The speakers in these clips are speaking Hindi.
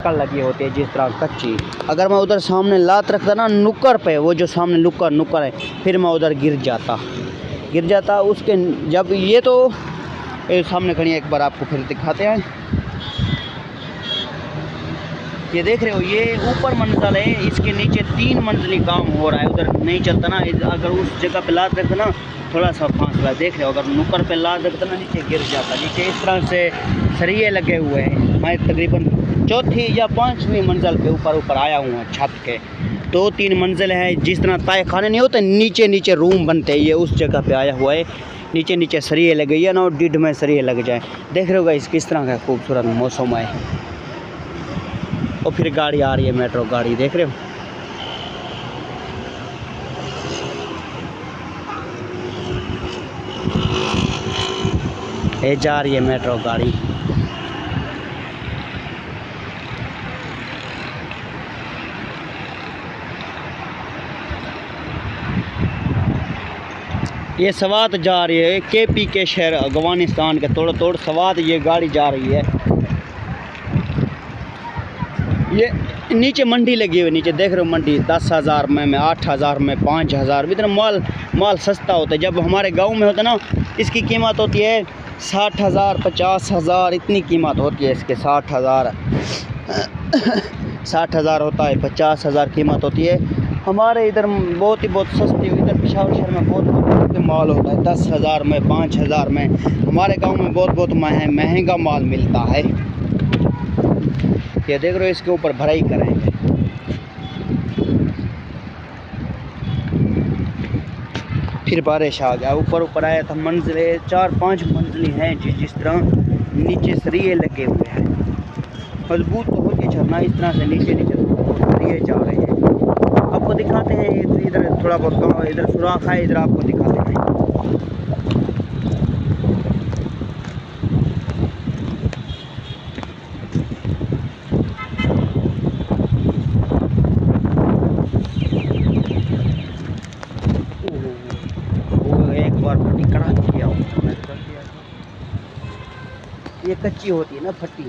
लगी होती है जिस तरह कच्ची। अगर मैं उधर सामने लात रखता ना नुक्कड़ पे, वो जो सामने नुक्कड़ है, फिर मैं उधर गिर जाता उसके। जब ये तो सामने खड़ी है, एक बार आपको फिर दिखाते हैं। ये देख रहे हो, ये ऊपर मंजिल है, इसके नीचे 3 मंजिली काम हो रहा है। उधर नहीं चलता ना, अगर उस जगह पे लात रखता ना, थोड़ा सा फासला देख रहे हो, अगर नुक्कड़ पे लात रखता ना, नीचे गिर जाता। नीचे इस तरह से सरिये लगे हुए हैं। मैं तकरीबन 4थी या 5वीं मंजिल पे ऊपर आया हूँ छत के। 2-3 मंजिल हैं, जिस तरह ताए खाने नहीं होते, नीचे रूम बनते हैं, ये उस जगह पे आया हुआ है। नीचे सरिये लगे हैं ना, डिड में सरिये लग जाए। देख रहे होगा इस किस तरह का खूबसूरत मौसम है। और फिर गाड़ी आ रही है, मेट्रो गाड़ी देख रहे हो। ये जा रही है मेट्रो गाड़ी। ये सवात जा रही है, KP के शहर अफगानिस्तान के तोड़ सवात ये गाड़ी जा रही है। ये नीचे मंडी लगी हुई, नीचे देख रहे हो मंडी 10,000 में 8,000 में 5,000। इतना माल सस्ता होता है। जब हमारे गांव में होता है ना, इसकी कीमत होती है 60,000 50,000, इतनी कीमत होती है इसके। 60,000 होता है, 50,000 कीमत होती है। हमारे इधर बहुत सस्ती हुई। इधर पेशावर शहर में बहुत माल होता है 10,000 में 5,000 में। हमारे गांव में बहुत महंगा माल मिलता है। ये देख रहे हो, इसके ऊपर भराई करेंगे। फिर बारिश आ गया, ऊपर आया था। मंजिलें 4-5 मंजिलें हैं, जिस तरह नीचे सरिये लगे हुए हैं। मजबूत तो होती झरना इस तरह से नीचे सरिये जा रहे हैं। आपको दिखाते हैं, इधर थोड़ा बहुत इधर सुराख है, इधर आपको दिखाते हैं। एक बार फटी कड़ा किया ये कच्ची होती है ना, फटी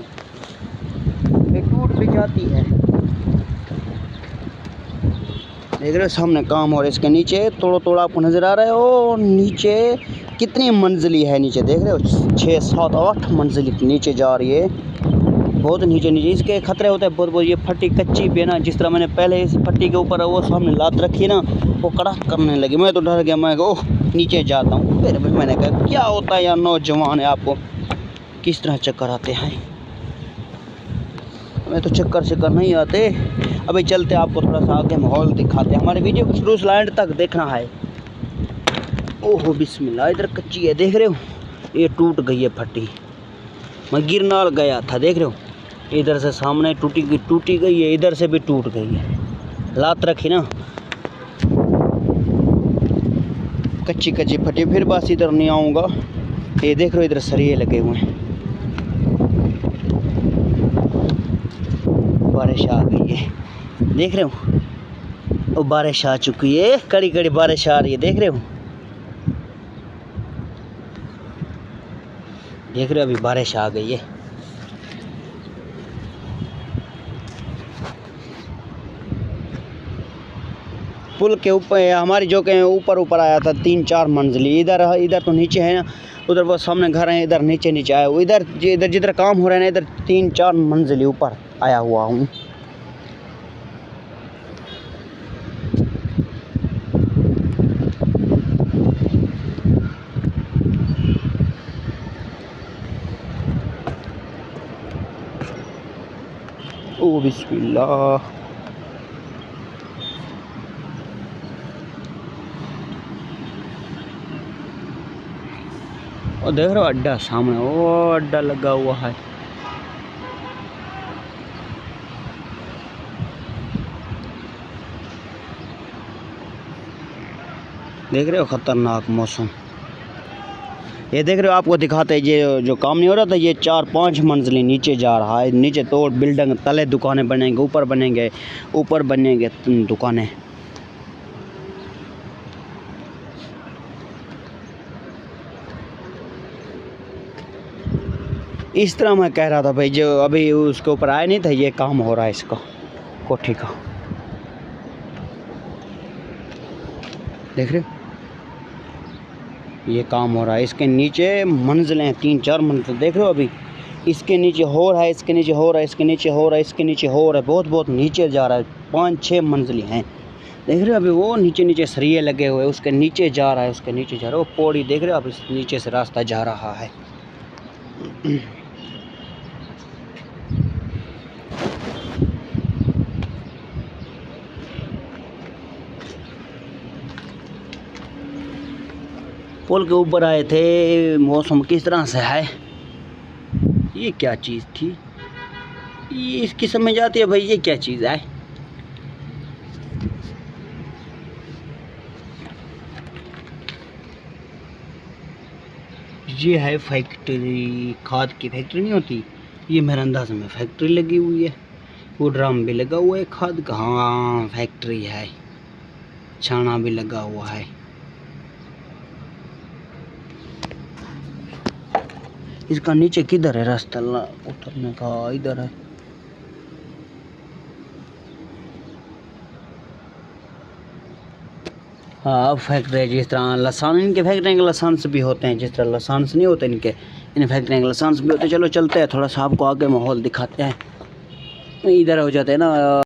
ये टूट भी जाती है। देख रहे हो सामने काम, और इसके नीचे थोड़ा आपको नज़र आ रहा है। ओ नीचे कितनी मंजिली है, नीचे देख रहे हो 6, 7, 8 मंजिल नीचे जा रही है। बहुत नीचे इसके खतरे होते हैं बहुत। ये फटी कच्ची पे ना, जिस तरह मैंने पहले इस फट्टी के ऊपर वो सामने लात रखी ना, वो कड़क करने लगी। मैं तो डर गया, मैं ओह नीचे जाता हूँ। फिर मैंने कहा क्या होता है यार, नौजवान है, आपको किस तरह चक्कर आते हैं। हमें तो चक्कर नहीं आते। अभी चलते आपको थोड़ा सा आगे माहौल दिखाते हैं। हमारे वीडियो को शुरू से एंड तक देखना है। ओहो बिस्मिल्लाह, इधर कच्ची है देख रहे हो, ये टूट गई है फट्टी। मैं गिरनार गया था, देख रहे हो, इधर से सामने टूटी गई है, इधर से भी टूट गई है। लात रखी ना, कच्ची फटी। फिर बस इधर नहीं आऊँगा। ये देख रहे हो, इधर सरिये लगे हुए हैं। बारिश आ गई है, देख रहे हो, वो बारिश आ चुकी है, कड़ी बारिश आ रही है, देख रहे हो। अभी बारिश आ गई है। पुल के ऊपर हमारी जो के ऊपर आया था 3-4 मंजिली। इधर तो नीचे है ना, उधर वो सामने घर है, इधर नीचे आया। इधर जिधर काम हो रहा है ना, इधर 3-4 मंजिली ऊपर आया हुआ हूँ। ओ बिस्मिल्लाह। और देख रहे हो अड्डा सामने, वो अड्डा लगा हुआ है। देख रहे हो खतरनाक मौसम। ये देख रहे हो, आपको दिखाते हैं, ये जो काम नहीं हो रहा था, ये 4-5 मंजिलें नीचे जा रहा है। नीचे तो बिल्डिंग, तले दुकानें बनेंगे, ऊपर बनेंगे दुकानें। इस तरह मैं कह रहा था भाई, जो अभी उसके ऊपर आया नहीं था, ये काम हो रहा है इसका, कोठी का, देख रहे हो ये काम हो रहा है। इसके नीचे मंजिलें 3-4 मंजिल देख रहे हो, अभी इसके नीचे हो रहा है, इसके नीचे हो रहा है, इसके नीचे हो रहा है, इसके नीचे हो रहा है, बहुत बहुत नीचे जा रहा है। 5-6 मंजिलें हैं, देख रहे हो अभी वो नीचे नीचे सरिये लगे हुए, उसके नीचे जा रहा है, उसके नीचे जा रहा है, वो पौड़ी देख रहे हो आप, इस नीचे से रास्ता जा रहा है। पुल के ऊपर आए थे, मौसम किस तरह से है, ये क्या चीज़ थी, ये इसकी समझ आती है भाई, ये क्या चीज़ है। ये है फैक्ट्री, खाद की फैक्ट्री नहीं होती, ये मेरे अंदाज में फैक्ट्री लगी हुई है। वो ड्रम भी लगा हुआ है खाद का, हाँ फैक्ट्री है, छाना भी लगा हुआ है। इसका नीचे किधर है रास्ता उतरने का, इधर है। हाँ फैक्ट्री, जिस तरह लसान, इनके फैक्ट्री के लाइसेंस भी होते हैं, जिस तरह लाइसेंस नहीं होते इनके, इन फैक्ट्री के लाइसेंस भी होते हैं। चलो चलते हैं, थोड़ा सा आपको आगे माहौल दिखाते हैं, इधर हो जाते हैं ना।